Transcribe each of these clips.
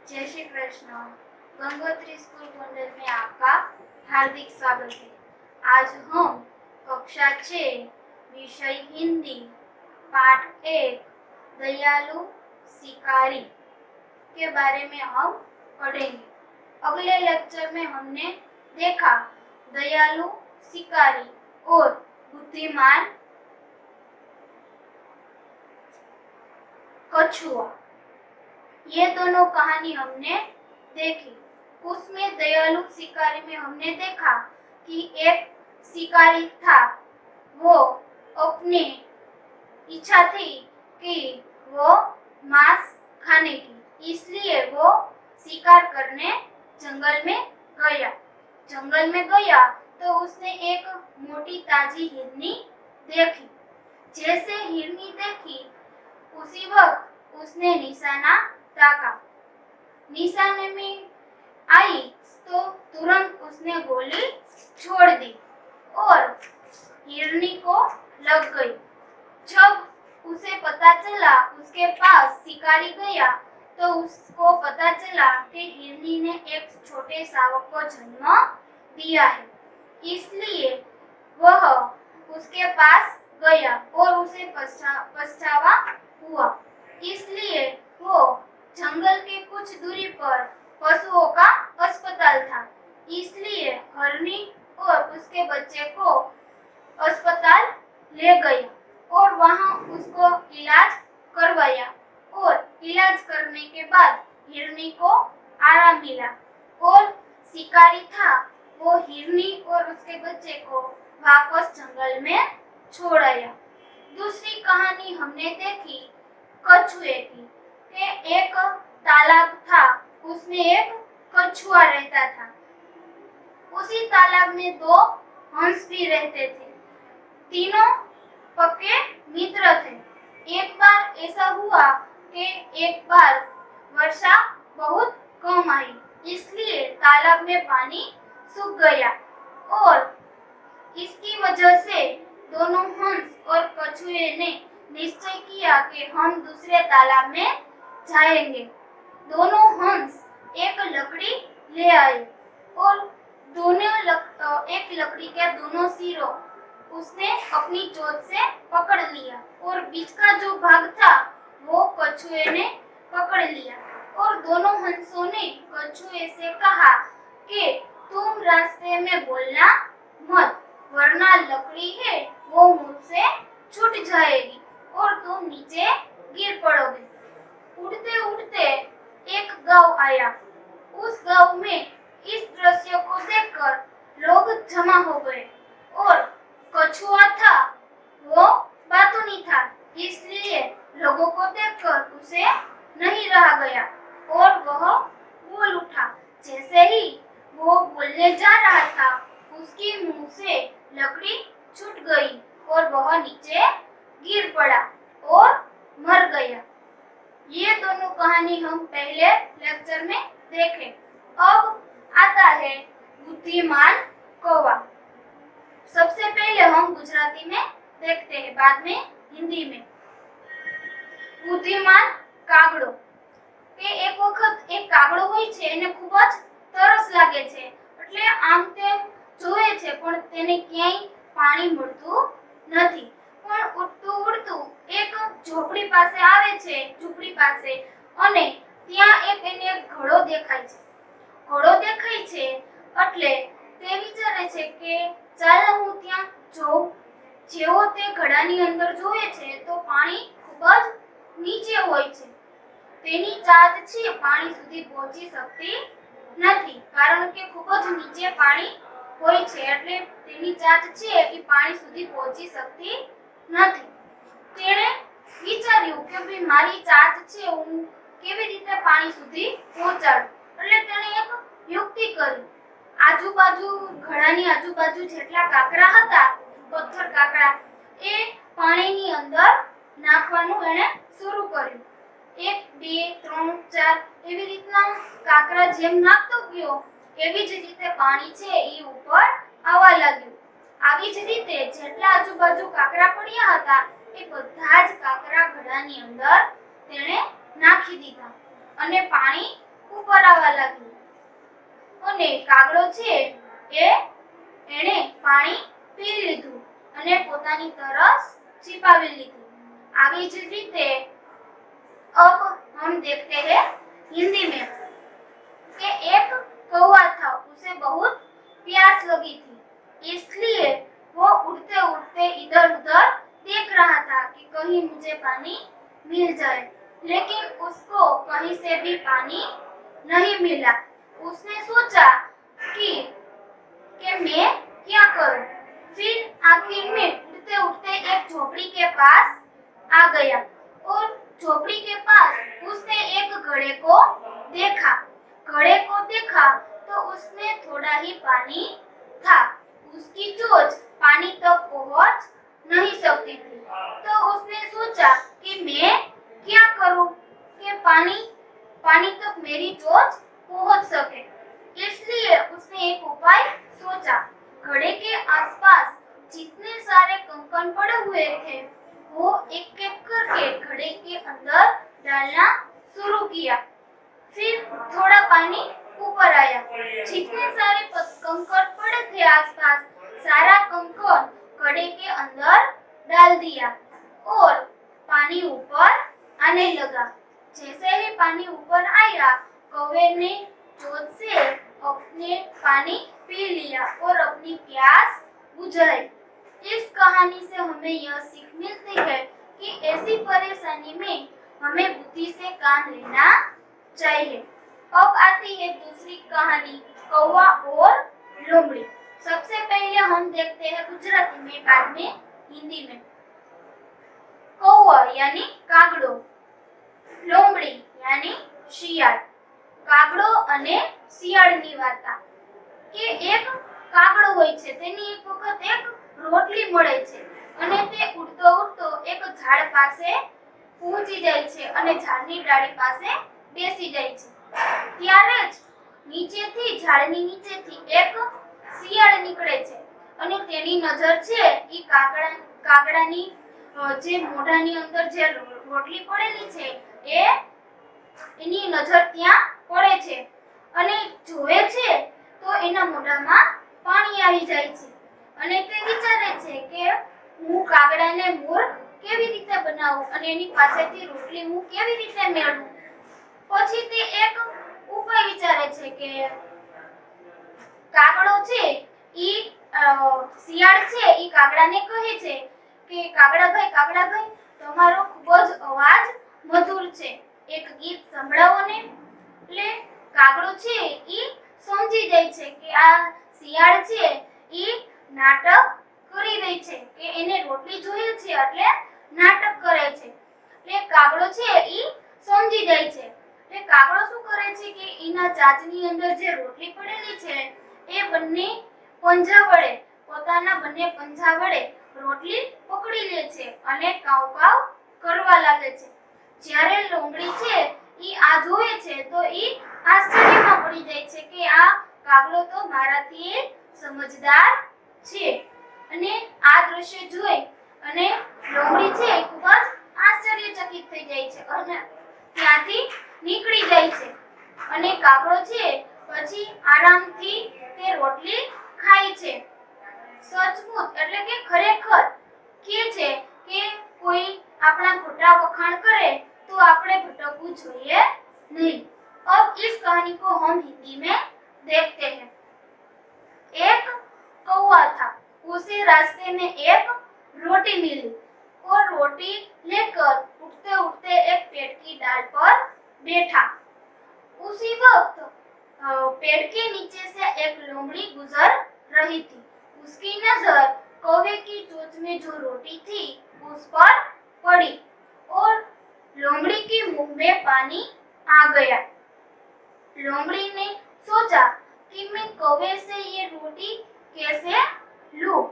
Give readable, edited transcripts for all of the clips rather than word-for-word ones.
जय श्री कृष्ण। गंगोत्री स्कूल गोंडल में आपका हार्दिक स्वागत है। आज हम कक्षा 6 विषय हिंदी पाठ 1 दयालु शिकारी के बारे में हम पढ़ेंगे। अगले लेक्चर में हमने देखा दयालु शिकारी और बुद्धिमान कछुआ, ये दोनों कहानी हमने देखी। उसमें दयालु शिकारी में हमने देखा कि एक शिकारी था, वो अपनी इच्छा थी कि वो मांस खाने की, इसलिए वो शिकार करने जंगल में गया। जंगल में गया तो उसने एक मोटी ताजी हिरनी देखी। जैसे हिरनी देखी उसी वक्त उसने निशाना ताका। निशाने में आई तो तुरंत उसने गोली छोड़ दी और हिरनी को लग गई। जब उसे पता चला, उसके पास शिकारी गया तो उसको पता चला कि हिरनी ने एक छोटे शावक को जन्म दिया है, इसलिए वह उसके पास गया और उसे पछतावा हुआ। इसलिए वो जंगल के कुछ दूरी पर पशुओं का अस्पताल था, इसलिए हिरनी और उसके बच्चे को अस्पताल ले गया और वहां उसको इलाज करवाया। और इलाज करने के बाद हिरनी को आराम मिला और शिकारी था वो हिरनी और उसके बच्चे को वापस जंगल में छोड़ आया। दूसरी कहानी हमने देखी कछुए की। एक तालाब था, उसमें एक कछुआ रहता था। उसी तालाब में दो हंस भी रहते थे। तीनों पक्के मित्र थे। एक बार ऐसा हुआ कि एक बार वर्षा बहुत कम आई, इसलिए तालाब में पानी सूख गया और इसकी वजह से दोनों हंस और कछुए ने निश्चय किया कि हम दूसरे तालाब में जाएंगे। दोनों हंस एक लकड़ी ले आए और एक लकड़ी के दोनों सिरों उसने अपनी चोंच से पकड़ लिया और बीच का जो भाग था वो कछुए ने पकड़ लिया। और दोनों हंसों ने कछुए से कहा कि तुम रास्ते में बोलना मत, वरना लकड़ी है वो मुझसे छूट जाएगी और तुम नीचे गिर पड़ोगे। उड़ते उड़ते एक गांव आया। उस गांव में इस दृश्य को देखकर लोग जमा हो गए और कछुआ था वो बातूनी था, इसलिए लोगों को देखकर उसे नहीं रहा गया और वह बोल उठा। जैसे ही वो बोलने जा रहा था उसके मुंह से लकड़ी छूट गई और वह नीचे गिर पड़ा और मर गया। ये दोनों कहानी हम पहले लेक्चर में देखे। अब आता है बुद्धिमान कौवा। सबसे पहले हम गुजराती में देखते हैं, बाद में हिंदी में। बुद्धिमान कागड़ो કે એક વખત એક કાગડો હોય છે, એને ખૂબ જ તરસ લાગે છે, એટલે આમ તેમ જોવે છે પણ તેને ક્યાંય પાણી મળતું નથી। પણ ઉડતું ઉડતું એક ઝોપડી પાસે આવે છે, ઝૂંપડી પાસે, અને ત્યાં એને એક ઘોડો દેખાય છે। ઘોડો દેખાય છે એટલે તે વિચારે છે કે ચાલ હું ત્યાં જોઉં। જેવો તે ઘડાની અંદર જોવે છે તો પાણી ખૂબ જ નીચે હોય છે। તેની ચાંચ છે પાણી સુધી પહોંચી શકતી નથી, કારણ કે ખૂબ જ નીચે પાણી હોય છે, એટલે તેની ચાંચ છે એ પાણી સુધી પહોંચી શકતી નથી। તેણે વિચાર્યું કે ભાઈ મારી ચાંચ છે હું કેવી રીતે પાણી સુધી પહોંચાડું, એટલે તેણે એક યુક્તિ કરી। આજુબાજુ ઘડાની આજુબાજુ જેટલા કાંકરા હતા, પથ્થર કાંકરા, એ પાણીની અંદર નાખવાનું એણે શરૂ કર્યું। 1 2 3 4 એવી રીતના કાંકરા જેમ નાખતો ગયો એવી જ રીતે પાણી છે એ ઉપર આવવા લાગ્યું। આવી જ રીતે જેટલા આજુબાજુ કાંકરા પડ્યા હતા એ બધા જ કાંકરા ઘડાની અંદર તેણે નાખી દીધા અને પાણી ઉપર આવવા લાગ્યું અને કાગડો છે એણે પાણી પી લીધું અને પોતાની તરસ छिपावी લીધી। આવી જ રીતે अब हम देखते हैं हिंदी में कि एक कौवा था, उसे बहुत प्यास लगी थी, इसलिए वो उड़ते उड़ते इधर उधर देख रहा था कि कहीं मुझे पानी मिल जाए, लेकिन उसको कहीं से भी पानी नहीं मिला। उसने सोचा कि मैं क्या करूं? फिर आखिर में उड़ते उड़ते एक झोपड़ी के पास आ गया और झोपड़ी के पास उसने एक घड़े को देखा। घड़े को देखा तो उसमें थोड़ा ही पानी था, उसकी चोंच पानी तक पहुंच नहीं सकती थी। तो उसने सोचा कि मैं क्या करूं कि पानी तक मेरी चोंच पहुंच सके। इसलिए उसने एक उपाय सोचा। घड़े के आसपास जितने सारे कंकड़ पड़े हुए थे वो एक एक करके घड़े के अंदर डालना शुरू किया। फिर थोड़ा पानी ऊपर आया। जितने सारे कंकड़ पड़े थे आसपास, सारा कंकड़ घड़े के अंदर डाल दिया और पानी ऊपर आने लगा। जैसे ही पानी ऊपर आया, कौवे ने चोंच से अपने पानी पी लिया और अपनी प्यास बुझाई। इस कहानी से हमें यह सीख मिलती है कि ऐसी परेशानी में हमें बुद्धि से काम लेना चाहिए। अब आती है दूसरी कहानी, कौवा और लोमड़ी। सबसे पहले हम देखते हैं गुजराती में, बाद में हिंदी में। कौवा यानी कागड़ो, लोमड़ी यानी શિયાળ। કાગડો અને શિયાળની વાર્તા કે એક કાગડો હોય છે, તેની એક વખત એક રોટલી મળે છે અને તે ઉડતો ઉડતો એક ઝાડ પાસે પહોંચી જાય છે અને ઝાડની ડાળી પાસે બેસી જાય છે। ત્યારે જ નીચેથી, ઝાડની નીચેથી એક શિયાળ નીકળે છે અને તેની નજર છે એ કાગડાની જે મોઢાની અંદર જે રોટલી પડેલી છે એની નજર ત્યાં પડે છે અને જોવે છે તો એના મોઢામાં પાણી આવી જાય છે અને તે વિચારે છે કે હું કાગડાને મૂર્ખ કેવી રીતે બનાવું અને એની પાસેથી રોટલી હું કેવી રીતે મેળવું। પછી તે એક ઉપાય વિચારે છે કે કાગડો છે ઈ શિયાળ છે ઈ કાગડાને કહે છે કે કાગડાભાઈ તમારો ખૂબ જ અવાજ મધુર છે, એક ગીત સંભળાવો ને। એટલે કાગડો છે ઈ સમજી જાય છે કે આ શિયાળ છે ઈ નાટક કરી રહી છે કે એને રોટલી જોઈએ છે એટલે નાટક કરે છે। એટલે કાગડો છે ઈ સમજી જાય છે। એટલે કાગડો શું કરે છે કે એના ચાંચની અંદર જે રોટલી પડેલી છે એ બંને પંજા વડે, પોતાના બંને પંજા વડે રોટલી પકડી લે છે અને કાવ કાવ કરવા લાગે છે। જ્યારે લોમડી છે ઈ આ જોવે છે તો ઈ આશ્ચર્યમાં પડી જાય છે કે આ કાગડો તો મારાથી સમજદાર છે અને આ દ્રશ્ય જોઈ અને લોમડી છે ખૂબ જ આશ્ચર્યચકિત થઈ જાય છે અને ત્યાંથી નીકળી જાય છે અને કાગડો છે પછી આરામથી તે રોટલી ખાય છે। સચમુચ એટલે કે ખરેખર કે છે કે કોઈ આપણા ખોટા વખાણ કરે तो आपने भटकવું જોઈએ नहीं। अब इस कहानी को हम हिंदी में देखते हैं। एक कौवा था, उसे रास्ते में एक रोटी मिली और रोटी लेकर उठते उठते एक पेड़ की डाल पर बैठा। उसी वक्त पेड़ के नीचे से एक लोमड़ी गुजर रही थी। उसकी नजर कौवे की चोंच में जो रोटी थी उस पर पड़ी और लोमड़ी के मुंह में पानी आ गया। लोमड़ी ने सोचा कि मैं कौवे से ये रोटी कैसे लूं?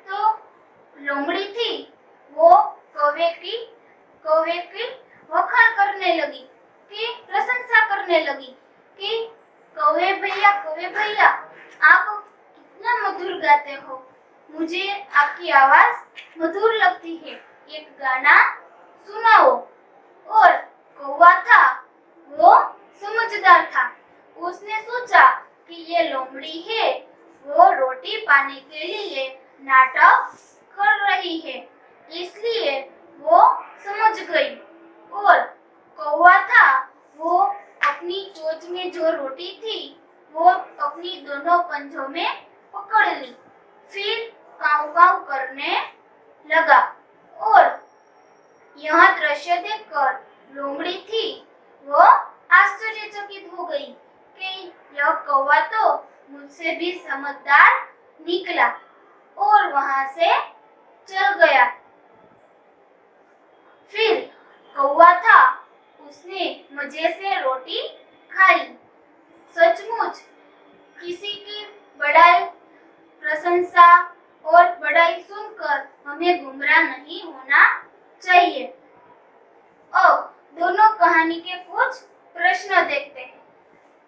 तो लोमड़ी थी वो कौवे की वखाण करने लगी, कि प्रशंसा करने लगी कि कौवे भैया आप कितना मधुर गाते हो, मुझे आपकी आवाज मधुर लगती है, एक गाना सुनाओ। और कौवा था वो समझदार था। उसने सोचा कि ये लोमड़ी है, वो रोटी पाने के लिए नाटक कर रही है, इसलिए वो समझ गई। और कौवा था, वो अपनी चोंच में जो रोटी थी वो अपनी दोनों पंजों में पकड़ ली, फिर काव काव करने लगा। और यह दृश्य देखकर लोमड़ी थी, वो आश्चर्यचकित हो गई कि यह कौवा तो मुझसे भी समझदार निकला, और वहां से चल गया। फिर कौवा था, उसने मजे से रोटी खाई। सचमुच किसी की बड़ाई, प्रशंसा और बड़ाई सुनकर हमें गुमराह नहीं होना चाहिए। अब दोनों कहानी के कुछ प्रश्न देखते हैं।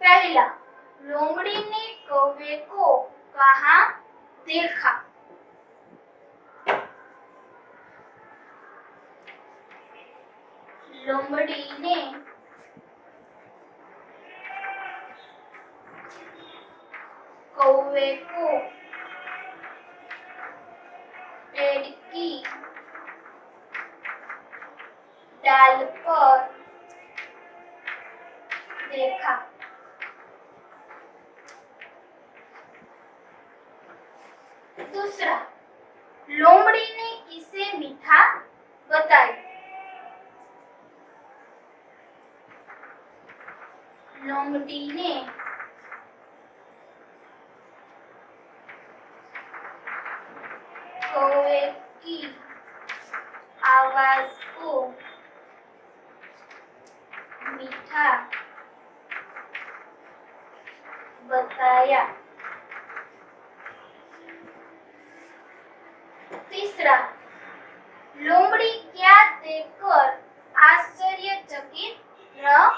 पहला, लोमड़ी ने कौवे को कहाँ देखा? लोमड़ी ने कौवे को पेड़ की डाल पर देखा। दूसरा, लोमड़ी ने किसे मीठा बताई? लोमड़ी ने कौवे की आवाज को मीठा बताया। तीसरा, लोमड़ी क्या देखकर आश्चर्यचकित रह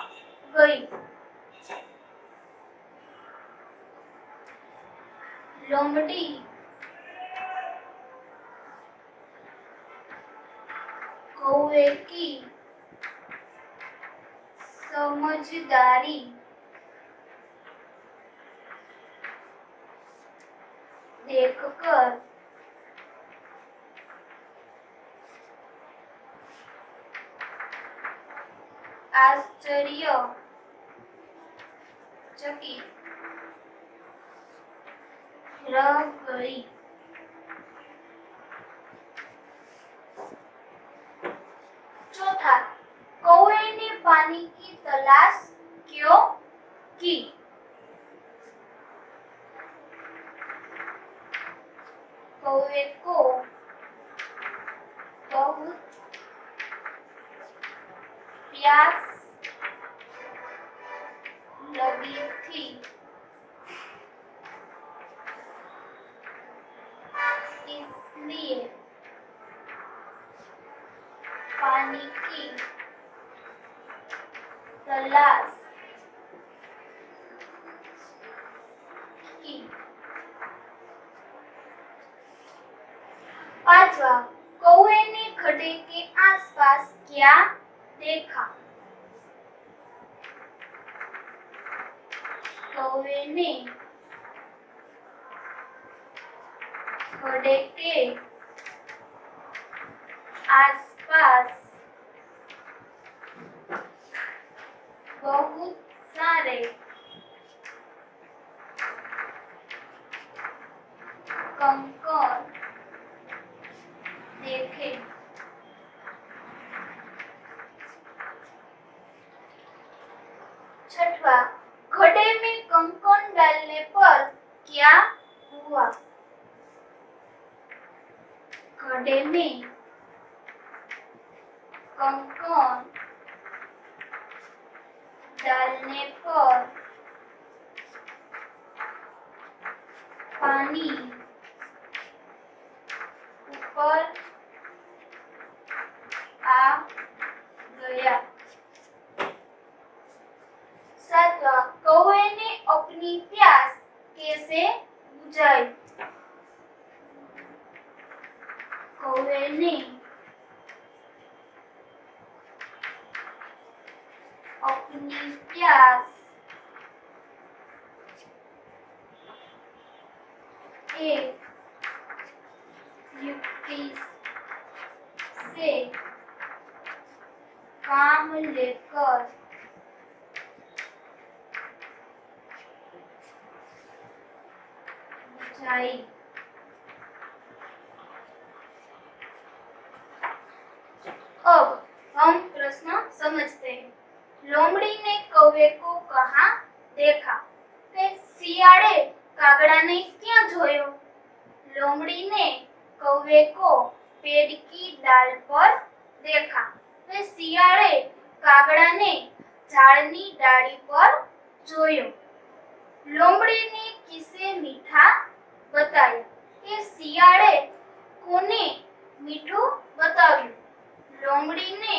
गई? लोमड़ी कौवे की समझदारी देखकर आश्चर्यचकित रह गई। चौथा, कौवे ने पानी की तलाश क्यों की? कौवे को बहुत प्यास लगी थी, इसलिए पानी की तलाश की। पांचवा, कौवे ने खड्डे के आसपास क्या देखा? कौवे ने खड्डे के आसपास बहुत सारे कंकर देखे। छठवा, खड्डे में कंकर डालने पर क्या हुआ? खड्डे में कंकर डालने पर पानी ऊपर आ गया। सातवां, कौवे ने अपनी प्यास कैसे बुझाई? कौवे ने अपनी अपनी प्यास एक युक्ति से काम लेकर बुझाई। अब हम प्रश्न समझते हैं। लोमड़ी ने कौवे को कहाँ देखा? शियाळे कागड़ा ने क्या जोयो? लोमड़ी ने कौवे को पेड़ की डाल पर देखा। शियाळे कागड़ा ने झाड़नी डाली पर जोयो। लोमड़ी ने किसे मीठा बताया? शियाळे कोने मीठू बताव्યું? लोमड़ी ने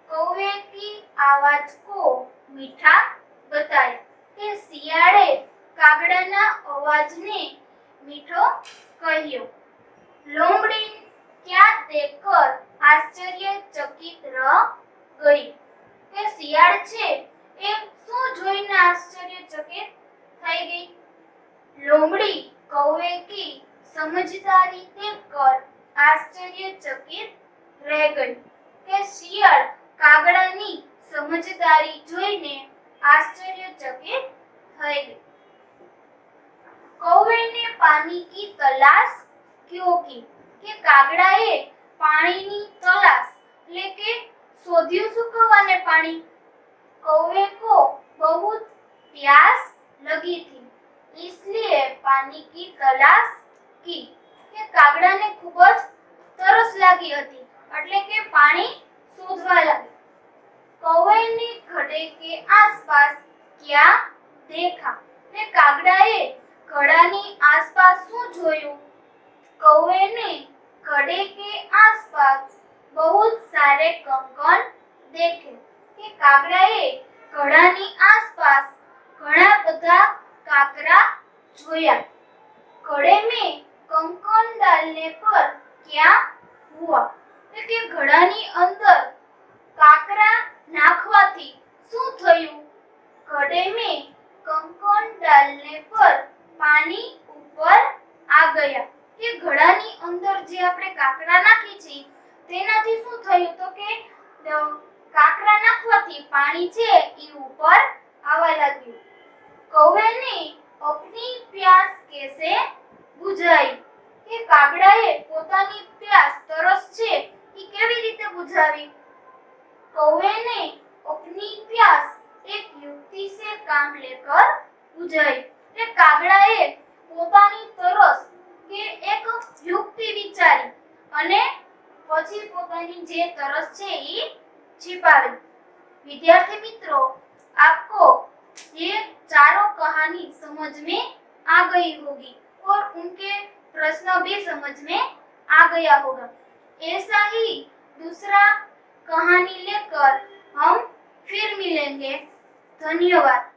कौवे की आवाज को मीठा बताया। शियाळे कागड़ाना अवाजने मीठो कह्यो। लोमड़ी क्या देखकर आश्चर्यचकित रह गई? शियाळ छे ए शुं जोईने आश्चर्यचकित થઈ ગઈ? लोमड़ी कौवे की समझदारी देखकर आश्चर्यचकित रह गई। शियाळ कागड़ानी समझदारी जोईने आश्चर्यचकित થઈ ગઈ। कौवे ने पानी की तलाश क्यों की? कागड़ाए पाणीनी तलाश એટલે કે શોધ્યું શું કરવાને પાણી? कौवे को बहुत प्यास लगी थी इसलिए पानी की तलाश की। कागड़ाने खूब ज तरस लागी हती એટલે કે पानी शोधवा लागी। कौवे ने घड़े के आसपास क्या देखा? कागड़ाए घड़ानी आसपास શું જોયું? कौवे ने घड़े के आसपास बहुत सारे कंकण देखे। कागड़ाए घड़ानी आसपास घणा बधा काकरा जोया। घड़े में कंकण डालने पर क्या हुआ? घड़ानी अंदर काकरा नाखवाथी શું થયું? घड़े में कंकण डालने पर पानी ऊपर आ गया। घड़ानी अंदर जे आपणे काकरा नाखी छे तेनाथी शुं थयुं? तो के काकरा नाखवाथी पानी छे ई ऊपर आवा लाग्युं। कौवे ने अपनी प्यास कैसे बुझाई? कागड़ाए पोतानी प्यास तरस छे ई केवी रीते बुझावी? कौवे ने अपनी प्यास एक युक्ति से काम लेकर बुझाई। कागड़ाए पोतानी तरस के एक युक्ति विचारी अने પછી પોતાની જે तरस છે એ छिपावी। विद्यार्थी मित्रों, आपको ये चारों कहानी समझ में आ गई होगी और उनके प्रश्न भी समझ में आ गया होगा। ऐसा ही दूसरा कहानी लेकर हम फिर मिलेंगे। धन्यवाद।